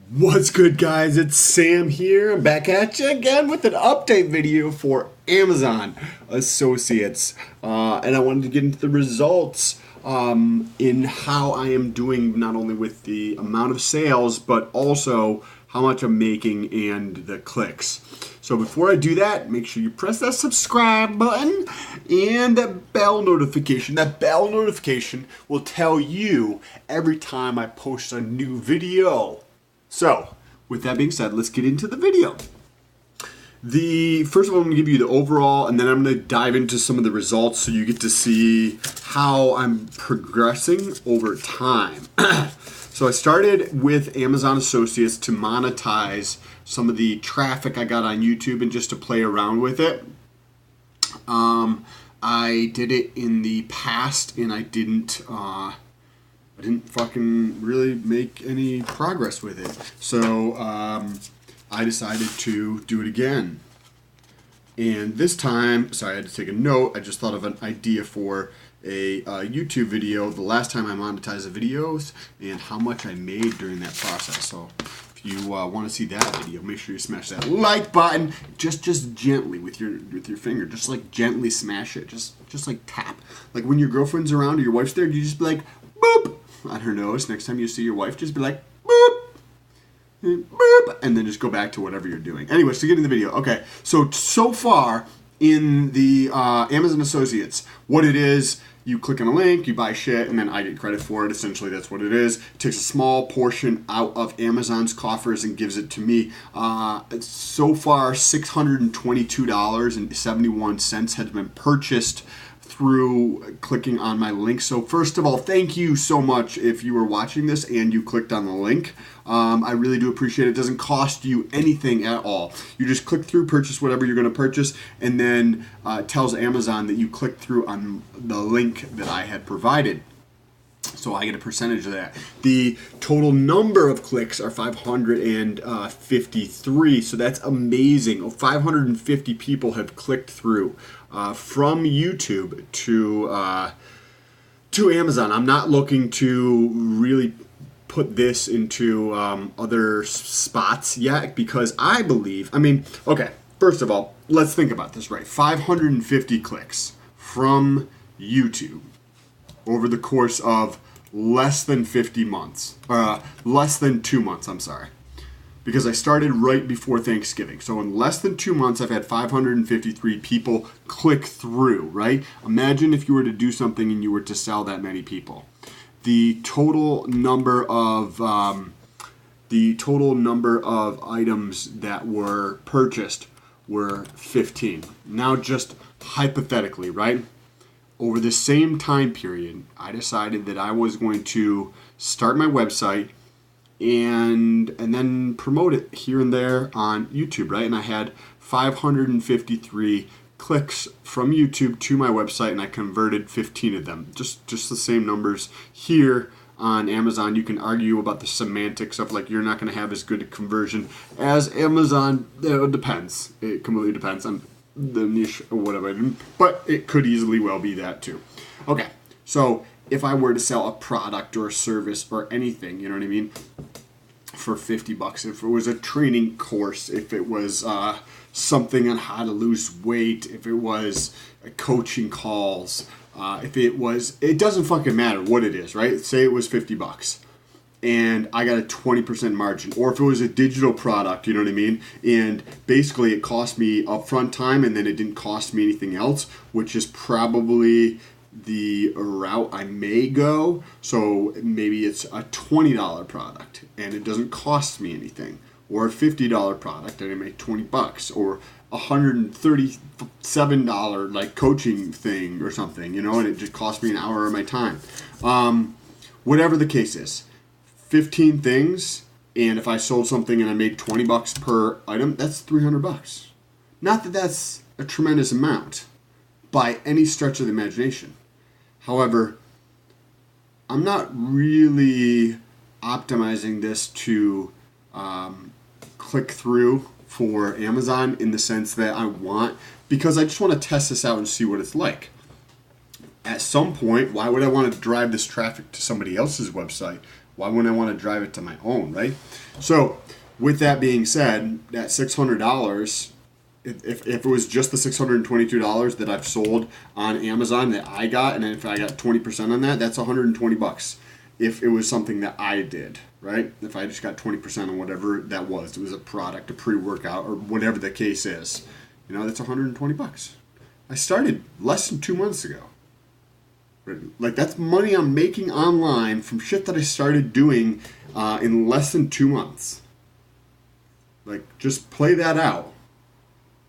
What's good, guys? It's Sam here. I'm back at you again with an update video for Amazon Associates. And I wanted to get into the results in how I am doing, not only with the amount of sales, but also how much I'm making and the clicks. So before I do that, make sure you press that subscribe button and that bell notification. That bell notification will tell you every time I post a new video. So, with that being said, let's get into the video. First of all, I'm going to give you the overall, and then I'm going to dive into some of the results so you get to see how I'm progressing over time. So I started with Amazon Associates to monetize some of the traffic I got on YouTube and just to play around with it. I did it in the past, and I didn't fucking really make any progress with it. So I decided to do it again. And this time, sorry, I had to take a note. I just thought of an idea for a YouTube video. The last time I monetized the videos and how much I made during that process. So if you want to see that video, make sure you smash that like button. Just gently with your finger. Just like gently smash it. Just like tap. Like when your girlfriend's around or your wife's there, you just be like, boop, on her nose. Next time you see your wife, just be like, boop, boop, and then just go back to whatever you're doing. Anyways, to get in the video. Okay, so far in the Amazon Associates, what it is, you click on a link, you buy shit, and then I get credit for it. Essentially, that's what it is. It takes a small portion out of Amazon's coffers and gives it to me. So far, $622.71 has been purchased through clicking on my link. So first of all, thank you so much if you were watching this and you clicked on the link. I really do appreciate it. It doesn't cost you anything at all. You just click through, purchase whatever you're going to purchase, and then it tells Amazon that you clicked through on the link that I had provided. So I get a percentage of that. The total number of clicks are 553. So that's amazing. 550 people have clicked through from YouTube to Amazon. I'm not looking to really put this into other spots yet because I believe, okay, first of all, let's think about this, right? 550 clicks from YouTube over the course of less than 50 months, less than 2 months, I'm sorry, because I started right before Thanksgiving. So in less than 2 months, I've had 553 people click through, right? Imagine if you were to do something and you were to sell that many people. The total number of items that were purchased were 15. Now just hypothetically, right? Over the same time period, I decided that I was going to start my website and then promote it here and there on YouTube, right? And I had 553 clicks from YouTube to my website, and I converted 15 of them. Just the same numbers here on Amazon. You can argue about the semantics of like you're not going to have as good a conversion as Amazon. It depends. It completely depends on the niche or whatever, but it could easily well be that too. Okay, so if I were to sell a product or a service or anything, you know what I mean, for $50, if it was a training course, if it was something on how to lose weight, if it was coaching calls, it doesn't fucking matter what it is, right? Say it was $50. And I got a 20% margin. Or if it was a digital product, you know what I mean? And basically it cost me upfront time and then it didn't cost me anything else, which is probably the route I may go. So maybe it's a $20 product and it doesn't cost me anything. Or a $50 product and I make $20. Or $137 like coaching thing or something, you know, and it just cost me an hour of my time. Whatever the case is. 15 things, and if I sold something and I made $20 per item, that's $300. Not that that's a tremendous amount by any stretch of the imagination. However, I'm not really optimizing this to click through for Amazon in the sense that I want, because I just want to test this out and see what it's like. At some point, why would I want to drive this traffic to somebody else's website Why wouldn't I want to drive it to my own, right? So, with that being said, that $600, if it was just the $622 that I've sold on Amazon that I got, and if I got 20% on that, that's $120. If it was something that I did, right? If I just got 20% on whatever that was, it was a product, a pre-workout, or whatever the case is, that's $120. I started less than 2 months ago. Like, that's money I'm making online from shit that I started doing in less than 2 months. Like, just play that out.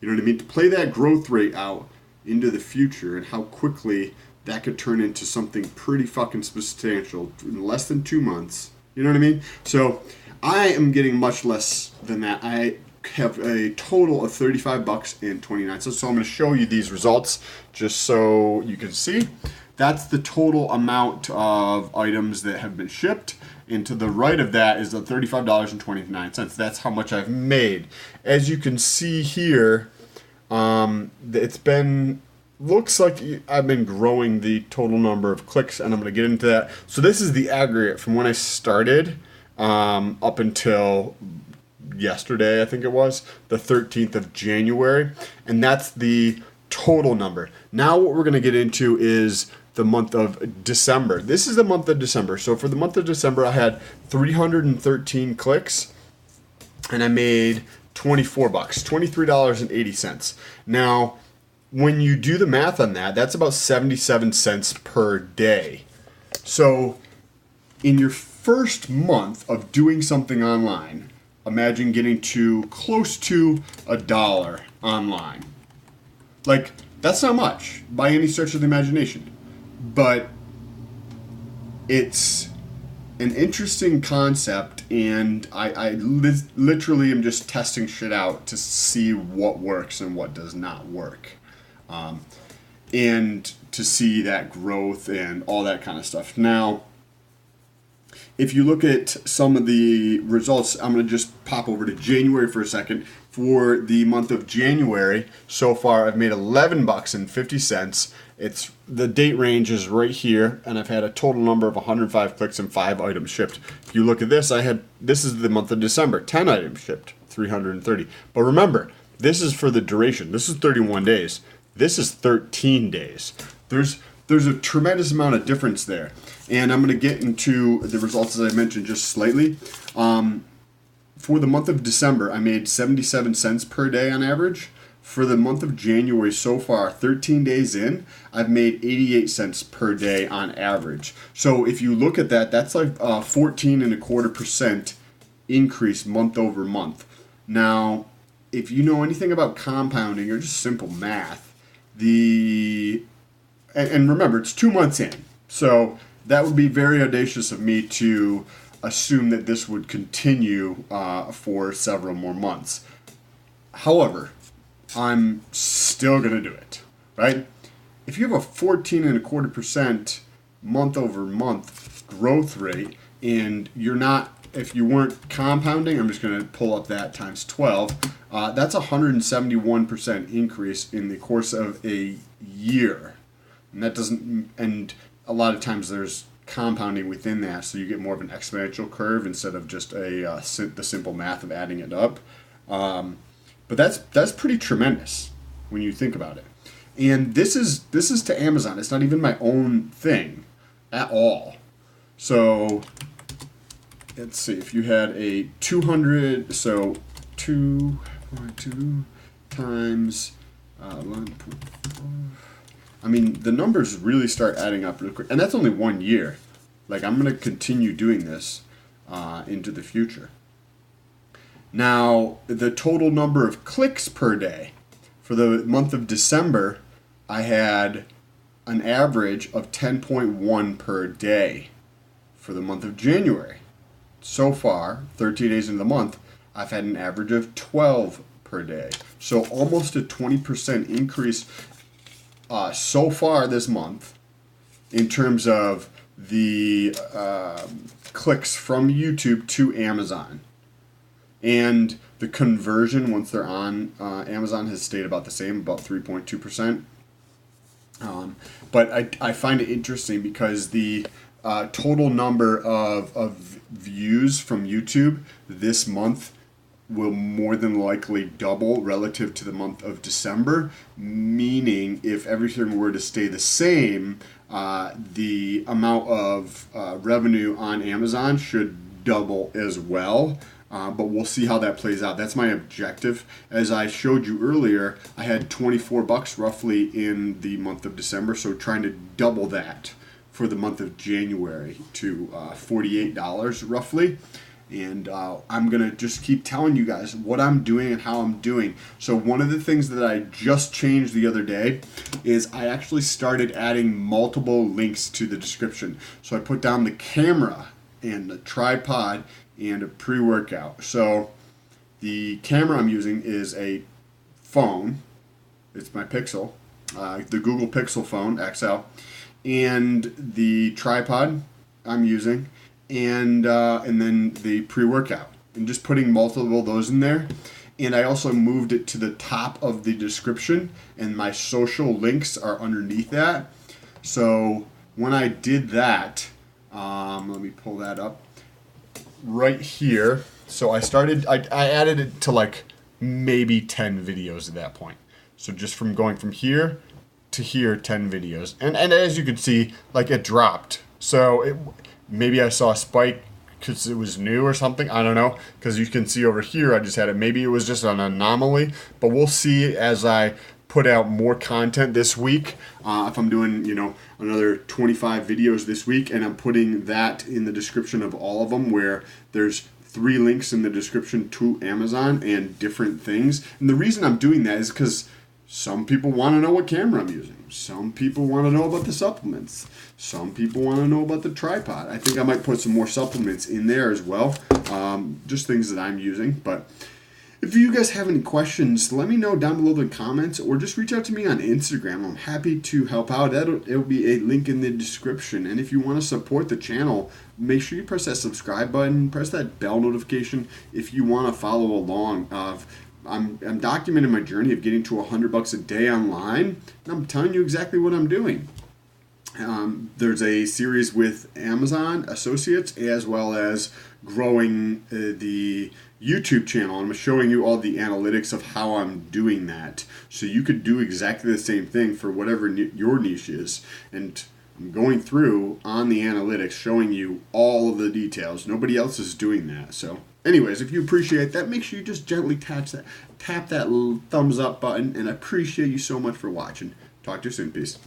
You know what I mean? To play that growth rate out into the future and how quickly that could turn into something pretty fucking substantial in less than 2 months. You know what I mean? So I am getting much less than that. I have a total of $35.29. So I'm going to show you these results just so you can see. That's the total amount of items that have been shipped. And to the right of that is the $35.29. That's how much I've made. As you can see here, looks like I've been growing the total number of clicks, and I'm going to get into that. So this is the aggregate from when I started up until yesterday, I think it was, the 13th of January. And that's the total number. Now what we're going to get into is the month of December. This is the month of December. So for the month of December, I had 313 clicks, and I made $24, $23.80. Now, when you do the math on that, that's about 77 cents per day. So in your first month of doing something online, imagine getting to close to $1 online. Like, that's not much by any stretch of the imagination. But it's an interesting concept, and I literally am just testing shit out to see what works and what does not work. And to see that growth and all that kind of stuff. Now, if you look at some of the results, I'm going to just pop over to January for a second. For the month of January, so far I've made $11.50. The date range is right here, and I've had a total number of 105 clicks and 5 items shipped. If you look at this, this is the month of December, 10 items shipped, 330. But remember, this is for the duration. This is 31 days. This is 13 days. There's a tremendous amount of difference there. And I'm going to get into the results as I mentioned just slightly. For the month of December, I made 77 cents per day on average. For the month of January so far, 13 days in, I've made 88 cents per day on average. So if you look at that, that's like 14.25% increase month over month. Now, if you know anything about compounding or just simple math, and remember, it's 2 months in. So that would be very audacious of me to assume that this would continue for several more months. However, I'm still going to do it, right? If you have a 14.25% month over month growth rate, and if you weren't compounding, I'm just going to pull up that times 12, that's a 171% increase in the course of a year. And a lot of times there's compounding within that, so you get more of an exponential curve instead of just the simple math of adding it up. But that's pretty tremendous when you think about it. And this is to Amazon. It's not even my own thing at all. So let's see, if you had a 200, so 2.2 times 11.4. I mean, the numbers really start adding up real quick. And that's only 1 year. Like, I'm going to continue doing this into the future. Now, the total number of clicks per day. For the month of December, I had an average of 10.1 per day. For the month of January, so far, 13 days into the month, I've had an average of 12 per day. So almost a 20% increase so far this month in terms of the clicks from YouTube to Amazon. And the conversion once they're on Amazon has stayed about the same, about 3.2%. But I find it interesting because the total number of views from YouTube this month will more than likely double relative to the month of December, meaning if everything were to stay the same, the amount of revenue on Amazon should double as well. But we'll see how that plays out. That's my objective. As I showed you earlier, I had $24 roughly in the month of December, so trying to double that for the month of January to $48 roughly. And I'm going to just keep telling you guys what I'm doing and how I'm doing. So one of the things that I just changed the other day is I actually started adding multiple links to the description. So I put down the camera and the tripod and a pre-workout. So the camera I'm using is a phone. It's my Pixel, the Google Pixel phone XL. And the tripod I'm using, and then the pre-workout, and just putting multiple of those in there. And I also moved it to the top of the description, and my social links are underneath that. So when I did that, let me pull that up right here. So I added it to like maybe 10 videos at that point. So just from going from here to here, 10 videos. And as you can see, like it dropped. So maybe I saw a spike because it was new or something. I don't know. Because you can see over here, I just had it. Maybe it was just an anomaly. But we'll see as I put out more content this week. If I'm doing, another 25 videos this week, and I'm putting that in the description of all of them, where there's 3 links in the description to Amazon and different things. And the reason I'm doing that is because some people want to know what camera I'm using. Some people want to know about the supplements. Some people want to know about the tripod. I think I might put some more supplements in there as well. Just things that I'm using. But if you guys have any questions, let me know down below in the comments, or just reach out to me on Instagram. I'm happy to help out. It'll be a link in the description. And if you want to support the channel, make sure you press that subscribe button, press that bell notification if you want to follow along. I'm documenting my journey of getting to $100 a day online, and I'm telling you exactly what I'm doing. There's a series with Amazon Associates, as well as growing the YouTube channel. I'm showing you all the analytics of how I'm doing that, so you could do exactly the same thing for whatever your niche is. And I'm going through on the analytics, showing you all of the details. Nobody else is doing that. So anyways, if you appreciate that, make sure you just gently tap that little thumbs up button, and I appreciate you so much for watching. Talk to you soon. Peace.